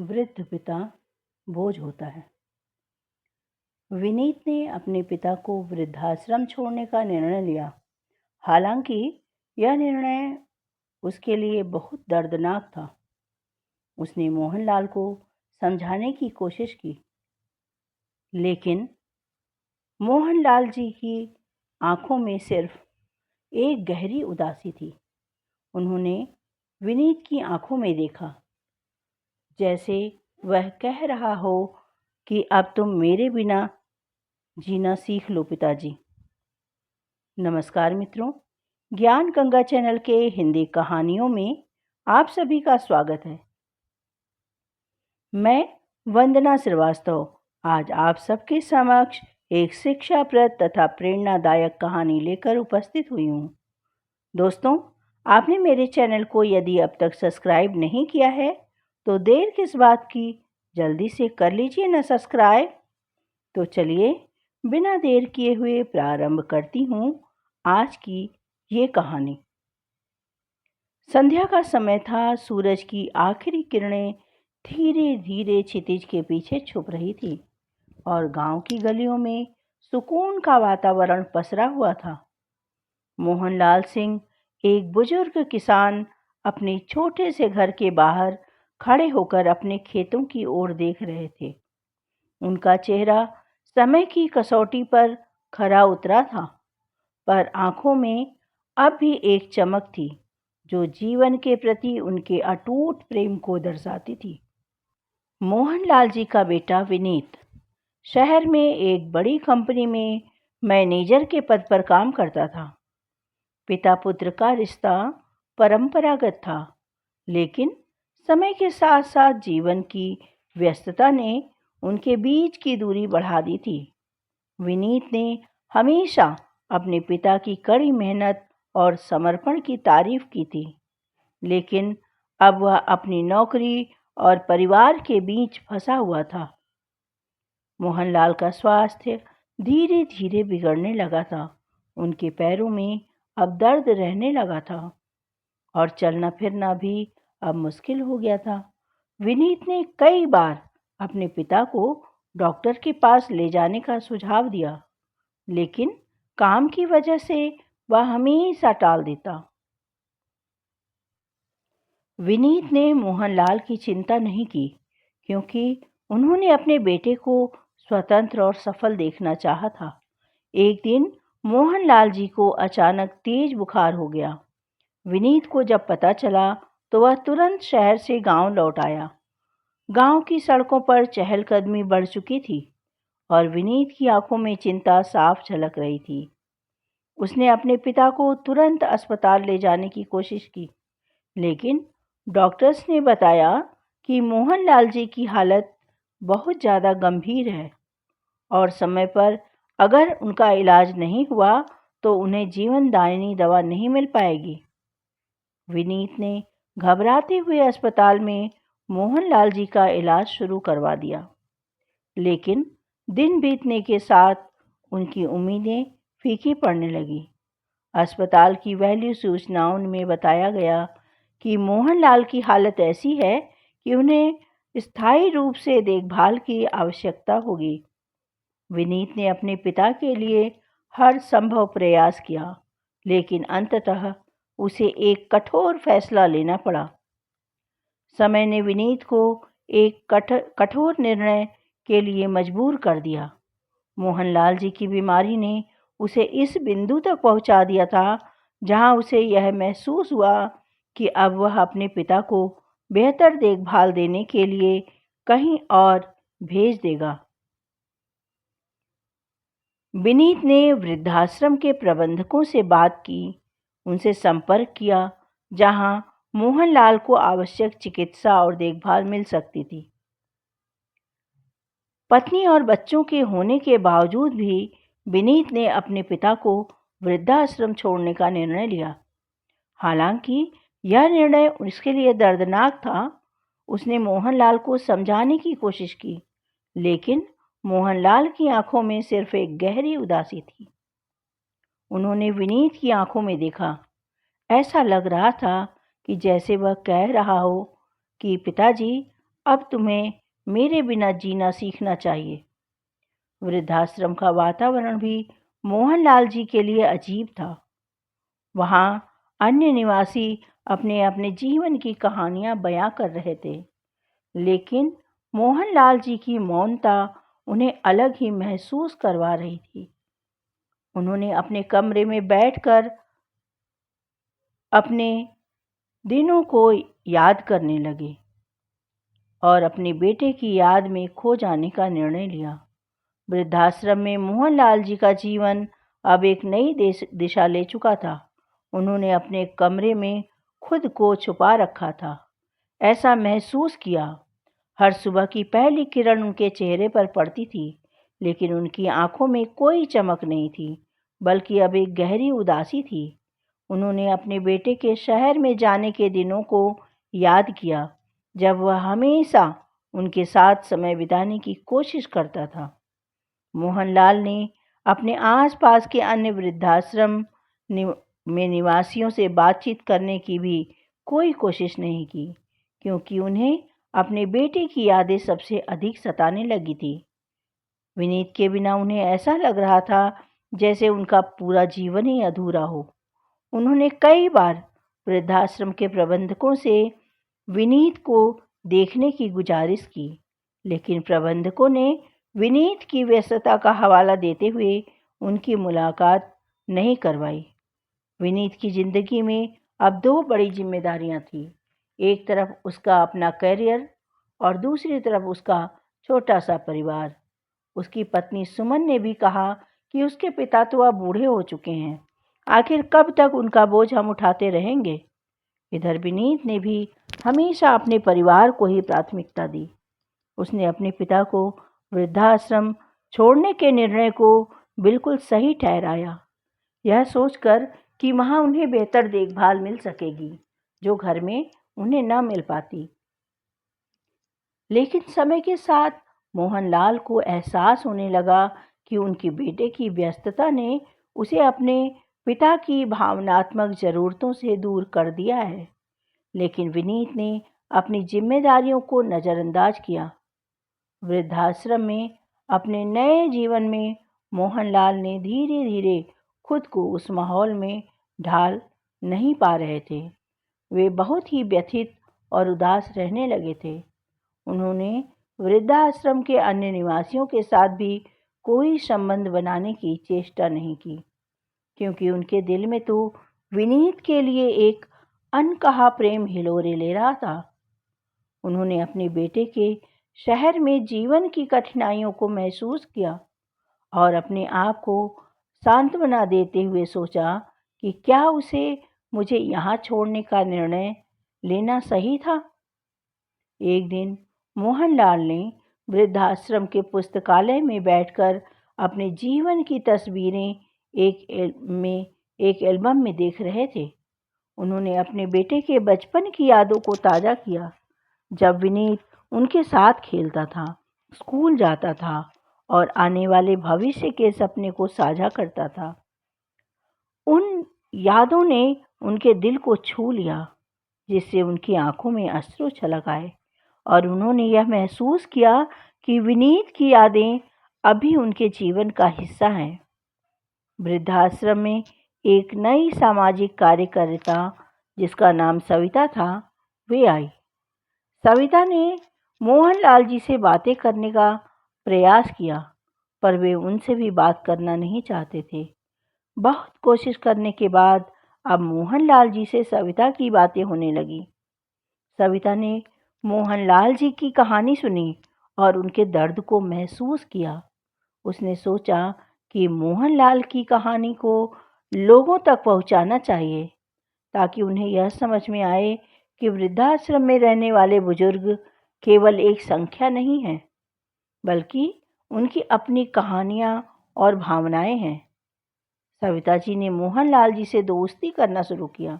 वृद्ध पिता बोझ होता है। विनीत ने अपने पिता को वृद्धाश्रम छोड़ने का निर्णय लिया। हालांकि यह निर्णय उसके लिए बहुत दर्दनाक था। उसने मोहनलाल को समझाने की कोशिश की, लेकिन मोहनलाल जी की आंखों में सिर्फ एक गहरी उदासी थी। उन्होंने विनीत की आंखों में देखा, जैसे वह कह रहा हो कि अब तुम मेरे बिना जीना सीख लो पिताजी। नमस्कार मित्रों, ज्ञान गंगा चैनल के हिंदी कहानियों में आप सभी का स्वागत है। मैं वंदना श्रीवास्तव आज आप सबके समक्ष एक शिक्षाप्रद तथा प्रेरणादायक कहानी लेकर उपस्थित हुई हूँ। दोस्तों, आपने मेरे चैनल को यदि अब तक सब्सक्राइब नहीं किया है तो देर किस बात की, जल्दी से कर लीजिए ना सब्सक्राइब। तो चलिए बिना देर किए हुए प्रारंभ करती हूँ आज की ये कहानी। संध्या का समय था। सूरज की आखिरी किरणें धीरे धीरे क्षितिज के पीछे छुप रही थी और गांव की गलियों में सुकून का वातावरण पसरा हुआ था। मोहनलाल सिंह, एक बुजुर्ग किसान, अपने छोटे से घर के बाहर खड़े होकर अपने खेतों की ओर देख रहे थे। उनका चेहरा समय की कसौटी पर खरा उतरा था, पर आंखों में अब भी एक चमक थी जो जीवन के प्रति उनके अटूट प्रेम को दर्शाती थी। मोहनलाल जी का बेटा विनीत शहर में एक बड़ी कंपनी में मैनेजर के पद पर काम करता था। पिता पुत्र का रिश्ता परंपरागत था, लेकिन समय के साथ साथ जीवन की व्यस्तता ने उनके बीच की दूरी बढ़ा दी थी। विनीत ने हमेशा अपने पिता की कड़ी मेहनत और समर्पण की तारीफ की थी, लेकिन अब वह अपनी नौकरी और परिवार के बीच फंसा हुआ था। मोहनलाल का स्वास्थ्य धीरे धीरे बिगड़ने लगा था। उनके पैरों में अब दर्द रहने लगा था और चलना फिरना भी अब मुश्किल हो गया था। विनीत ने कई बार अपने पिता को डॉक्टर के पास ले जाने का सुझाव दिया, लेकिन काम की वजह से वह हमेशा टाल देता। विनीत ने मोहनलाल की चिंता नहीं की, क्योंकि उन्होंने अपने बेटे को स्वतंत्र और सफल देखना चाहा था। एक दिन मोहनलाल जी को अचानक तेज बुखार हो गया। विनीत को जब पता चला तो वह तुरंत शहर से गांव लौट आया। गांव की सड़कों पर चहलकदमी बढ़ चुकी थी और विनीत की आंखों में चिंता साफ झलक रही थी। उसने अपने पिता को तुरंत अस्पताल ले जाने की कोशिश की, लेकिन डॉक्टर्स ने बताया कि मोहनलाल जी की हालत बहुत ज़्यादा गंभीर है और समय पर अगर उनका इलाज नहीं हुआ तो उन्हें जीवनदायिनी दवा नहीं मिल पाएगी। विनीत ने घबराते हुए अस्पताल में मोहनलाल जी का इलाज शुरू करवा दिया, लेकिन दिन बीतने के साथ उनकी उम्मीदें फीकी पड़ने लगी। अस्पताल की वैल्यू सूचनाओं में बताया गया कि मोहनलाल की हालत ऐसी है कि उन्हें स्थायी रूप से देखभाल की आवश्यकता होगी। विनीत ने अपने पिता के लिए हर संभव प्रयास किया, लेकिन अंततः उसे एक कठोर फैसला लेना पड़ा। समय ने विनीत को एक कठोर निर्णय के लिए मजबूर कर दिया। मोहनलाल जी की बीमारी ने उसे इस बिंदु तक पहुंचा दिया था जहां उसे यह महसूस हुआ कि अब वह अपने पिता को बेहतर देखभाल देने के लिए कहीं और भेज देगा। विनीत ने वृद्धाश्रम के प्रबंधकों से बात की, उनसे संपर्क किया जहां मोहनलाल को आवश्यक चिकित्सा और देखभाल मिल सकती थी। पत्नी और बच्चों के होने के बावजूद भी विनीत ने अपने पिता को वृद्धाश्रम छोड़ने का निर्णय लिया। हालांकि यह निर्णय उसके लिए दर्दनाक था। उसने मोहनलाल को समझाने की कोशिश की, लेकिन मोहनलाल की आंखों में सिर्फ एक गहरी उदासी थी। उन्होंने विनीत की आंखों में देखा। ऐसा लग रहा था कि जैसे वह कह रहा हो कि पिताजी, अब तुम्हें मेरे बिना जीना सीखना चाहिए। वृद्धाश्रम का वातावरण भी मोहनलाल जी के लिए अजीब था। वहाँ अन्य निवासी अपने अपने जीवन की कहानियां बयां कर रहे थे, लेकिन मोहनलाल जी की मौनता उन्हें अलग ही महसूस करवा रही थी। उन्होंने अपने कमरे में बैठकर अपने दिनों को याद करने लगे और अपने बेटे की याद में खो जाने का निर्णय लिया। वृद्धाश्रम में मोहनलाल जी का जीवन अब एक नई दिशा ले चुका था। उन्होंने अपने कमरे में खुद को छुपा रखा था। ऐसा महसूस किया। हर सुबह की पहली किरण उनके चेहरे पर पड़ती थी, लेकिन उनकी आंखों में कोई चमक नहीं थी, बल्कि अब एक गहरी उदासी थी। उन्होंने अपने बेटे के शहर में जाने के दिनों को याद किया, जब वह हमेशा उनके साथ समय बिताने की कोशिश करता था। मोहनलाल ने अपने आसपास के अन्य वृद्धाश्रम में निवासियों से बातचीत करने की भी कोई कोशिश नहीं की, क्योंकि उन्हें अपने बेटे की यादें सबसे अधिक सताने लगी थी। विनीत के बिना उन्हें ऐसा लग रहा था जैसे उनका पूरा जीवन ही अधूरा हो। उन्होंने कई बार वृद्धाश्रम के प्रबंधकों से विनीत को देखने की गुजारिश की, लेकिन प्रबंधकों ने विनीत की व्यस्तता का हवाला देते हुए उनकी मुलाकात नहीं करवाई। विनीत की जिंदगी में अब दो बड़ी जिम्मेदारियां थीं। एक तरफ उसका अपना करियर और दूसरी तरफ उसका छोटा सा परिवार। उसकी पत्नी सुमन ने भी कहा कि उसके पिता तो अब बूढ़े हो चुके हैं, आखिर कब तक उनका बोझ हम उठाते रहेंगे। इधर विनीत ने भी हमेशा अपने परिवार को ही प्राथमिकता दी। उसने अपने पिता को वृद्धाश्रम छोड़ने के निर्णय को बिल्कुल सही ठहराया, यह सोचकर कि वहाँ उन्हें बेहतर देखभाल मिल सकेगी, जो घर में उन्हें न मिल पाती। लेकिन समय के साथ मोहनलाल को एहसास होने लगा कि उनके बेटे की व्यस्तता ने उसे अपने पिता की भावनात्मक ज़रूरतों से दूर कर दिया है। लेकिन विनीत ने अपनी जिम्मेदारियों को नज़रअंदाज किया। वृद्धाश्रम में अपने नए जीवन में मोहनलाल ने धीरे धीरे खुद को उस माहौल में ढाल नहीं पा रहे थे। वे बहुत ही व्यथित और उदास रहने लगे थे। उन्होंने वृद्धाश्रम के अन्य निवासियों के साथ भी कोई संबंध बनाने की चेष्टा नहीं की, क्योंकि उनके दिल में तो विनीत के लिए एक अनकहा प्रेम हिलोरे ले रहा था। उन्होंने अपने बेटे के शहर में जीवन की कठिनाइयों को महसूस किया और अपने आप को सांत्वना देते हुए सोचा कि क्या उसे मुझे यहाँ छोड़ने का निर्णय लेना सही था। एक दिन मोहनलाल ने वृद्धाश्रम के पुस्तकालय में बैठकर अपने जीवन की तस्वीरें एक एल्बम में देख रहे थे। उन्होंने अपने बेटे के बचपन की यादों को ताज़ा किया, जब विनीत उनके साथ खेलता था, स्कूल जाता था और आने वाले भविष्य के सपने को साझा करता था। उन यादों ने उनके दिल को छू लिया, जिससे उनकी आंखों में अश्रु छलक आए और उन्होंने यह महसूस किया कि विनीत की यादें अभी उनके जीवन का हिस्सा हैं। वृद्धाश्रम में एक नई सामाजिक कार्यकर्ता, जिसका नाम सविता था, वे आई। सविता ने मोहनलाल जी से बातें करने का प्रयास किया, पर वे उनसे भी बात करना नहीं चाहते थे। बहुत कोशिश करने के बाद अब मोहनलाल जी से सविता की बातें होने लगी। सविता ने मोहनलाल जी की कहानी सुनी और उनके दर्द को महसूस किया। उसने सोचा कि मोहनलाल की कहानी को लोगों तक पहुंचाना चाहिए, ताकि उन्हें यह समझ में आए कि वृद्धाश्रम में रहने वाले बुजुर्ग केवल एक संख्या नहीं है, बल्कि उनकी अपनी कहानियाँ और भावनाएं हैं। सविता जी ने मोहनलाल जी से दोस्ती करना शुरू किया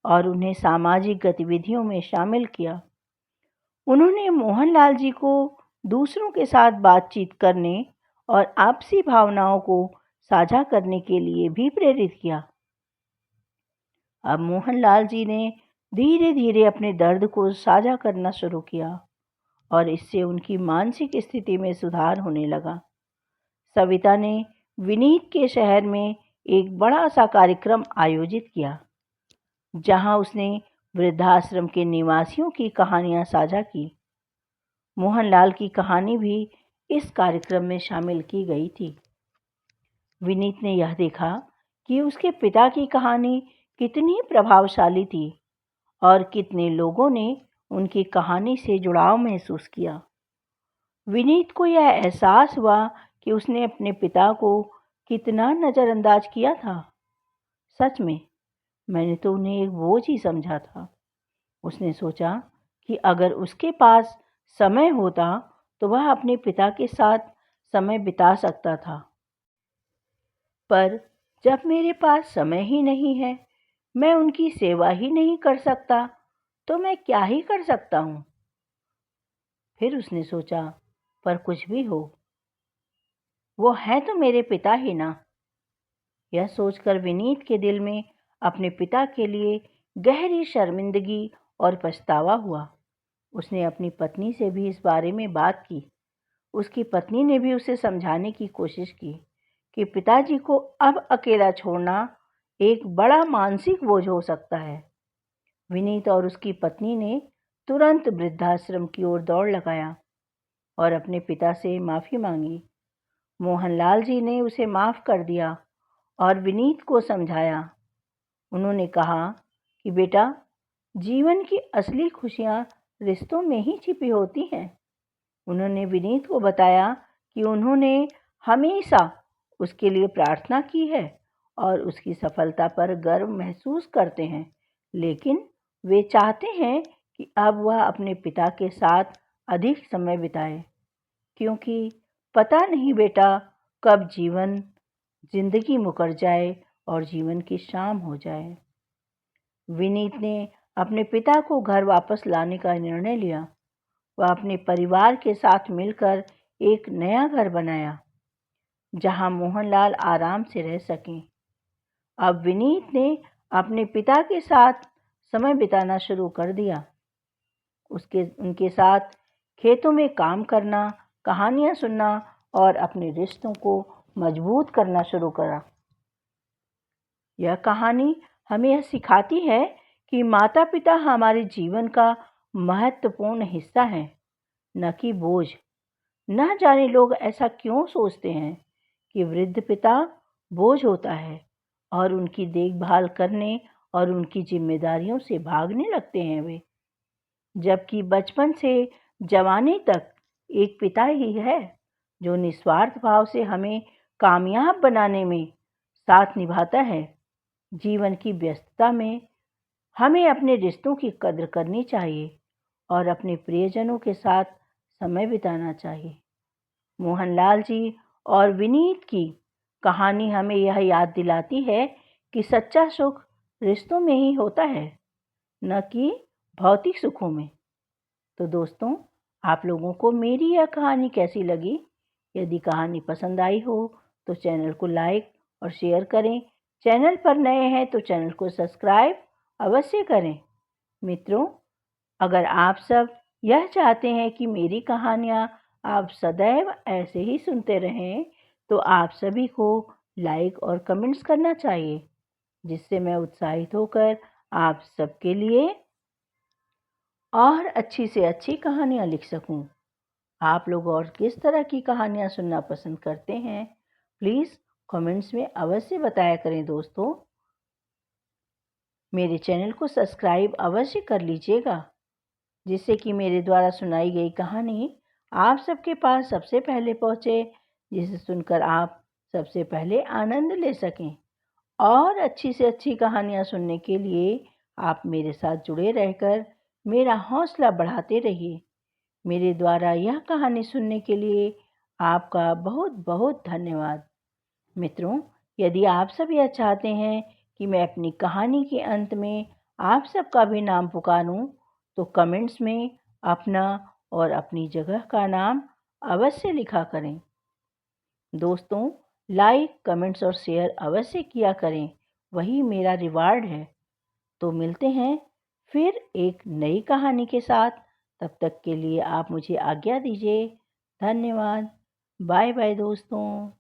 और उन्हें सामाजिक गतिविधियों में शामिल किया। उन्होंने मोहनलाल जी को दूसरों के साथ बातचीत करने और आपसी भावनाओं को साझा करने के लिए भी प्रेरित किया। अब मोहनलाल जी ने धीरे धीरे अपने दर्द को साझा करना शुरू किया। और इससे उनकी मानसिक स्थिति में सुधार होने लगा। सविता ने विनीत के शहर में एक बड़ा सा कार्यक्रम आयोजित किया, जहां उसने वृद्धाश्रम के निवासियों की कहानियां साझा की। मोहनलाल की कहानी भी इस कार्यक्रम में शामिल की गई थी। विनीत ने यह देखा कि उसके पिता की कहानी कितनी प्रभावशाली थी और कितने लोगों ने उनकी कहानी से जुड़ाव महसूस किया। विनीत को यह एहसास हुआ कि उसने अपने पिता को कितना नज़रअंदाज किया था। सच में, मैंने तो उन्हें एक बोझ ही समझा था। उसने सोचा कि अगर उसके पास समय होता तो वह अपने पिता के साथ समय बिता सकता था। पर जब मेरे पास समय ही नहीं है, मैं उनकी सेवा ही नहीं कर सकता, तो मैं क्या ही कर सकता हूँ। फिर उसने सोचा, पर कुछ भी हो, वो है तो मेरे पिता ही ना। यह सोचकर विनीत के दिल में अपने पिता के लिए गहरी शर्मिंदगी और पछतावा हुआ। उसने अपनी पत्नी से भी इस बारे में बात की। उसकी पत्नी ने भी उसे समझाने की कोशिश की कि पिताजी को अब अकेला छोड़ना एक बड़ा मानसिक बोझ हो सकता है। विनीत और उसकी पत्नी ने तुरंत वृद्धाश्रम की ओर दौड़ लगाया और अपने पिता से माफ़ी मांगी। मोहनलाल जी ने उसे माफ़ कर दिया और विनीत को समझाया। उन्होंने कहा कि बेटा, जीवन की असली खुशियाँ रिश्तों में ही छिपी होती हैं। उन्होंने विनीत को बताया कि उन्होंने हमेशा उसके लिए प्रार्थना की है और उसकी सफलता पर गर्व महसूस करते हैं, लेकिन वे चाहते हैं कि अब वह अपने पिता के साथ अधिक समय बिताए, क्योंकि पता नहीं बेटा, कब जिंदगी मुकर जाए और जीवन की शाम हो जाए। विनीत ने अपने पिता को घर वापस लाने का निर्णय लिया। वह अपने परिवार के साथ मिलकर एक नया घर बनाया, जहां मोहनलाल आराम से रह सकें। अब विनीत ने अपने पिता के साथ समय बिताना शुरू कर दिया। उनके साथ खेतों में काम करना, कहानियां सुनना और अपने रिश्तों को मजबूत करना शुरू करा। यह कहानी हमें यह सिखाती है कि माता पिता हमारे जीवन का महत्वपूर्ण हिस्सा हैं, न कि बोझ। न जाने लोग ऐसा क्यों सोचते हैं कि वृद्ध पिता बोझ होता है और उनकी देखभाल करने और उनकी जिम्मेदारियों से भागने लगते हैं वे, जबकि बचपन से जवानी तक एक पिता ही है जो निस्वार्थ भाव से हमें कामयाब बनाने में साथ निभाता है। जीवन की व्यस्तता में हमें अपने रिश्तों की कद्र करनी चाहिए और अपने प्रियजनों के साथ समय बिताना चाहिए। मोहनलाल जी और विनीत की कहानी हमें यह याद दिलाती है कि सच्चा सुख रिश्तों में ही होता है, न कि भौतिक सुखों में। तो दोस्तों, आप लोगों को मेरी यह कहानी कैसी लगी? यदि कहानी पसंद आई हो तो चैनल को लाइक और शेयर करें। चैनल पर नए हैं तो चैनल को सब्सक्राइब अवश्य करें। मित्रों, अगर आप सब यह चाहते हैं कि मेरी कहानियाँ आप सदैव ऐसे ही सुनते रहें, तो आप सभी को लाइक और कमेंट्स करना चाहिए, जिससे मैं उत्साहित होकर आप सबके लिए और अच्छी से अच्छी कहानियाँ लिख सकूं। आप लोग और किस तरह की कहानियाँ सुनना पसंद करते हैं, प्लीज़ कमेंट्स में अवश्य बताया करें दोस्तों। मेरे चैनल को सब्सक्राइब अवश्य कर लीजिएगा, जिससे कि मेरे द्वारा सुनाई गई कहानी आप सबके पास सबसे पहले पहुँचे, जिसे सुनकर आप सबसे पहले आनंद ले सकें। और अच्छी से अच्छी कहानियाँ सुनने के लिए आप मेरे साथ जुड़े रहकर मेरा हौसला बढ़ाते रहिए। मेरे द्वारा यह कहानी सुनने के लिए आपका बहुत बहुत धन्यवाद। मित्रों, यदि आप सब यह चाहते हैं कि मैं अपनी कहानी के अंत में आप सबका भी नाम पुकारूं, तो कमेंट्स में अपना और अपनी जगह का नाम अवश्य लिखा करें। दोस्तों, लाइक, कमेंट्स और शेयर अवश्य किया करें, वही मेरा रिवार्ड है। तो मिलते हैं फिर एक नई कहानी के साथ। तब तक के लिए आप मुझे आज्ञा दीजिए। धन्यवाद। बाय बाय दोस्तों।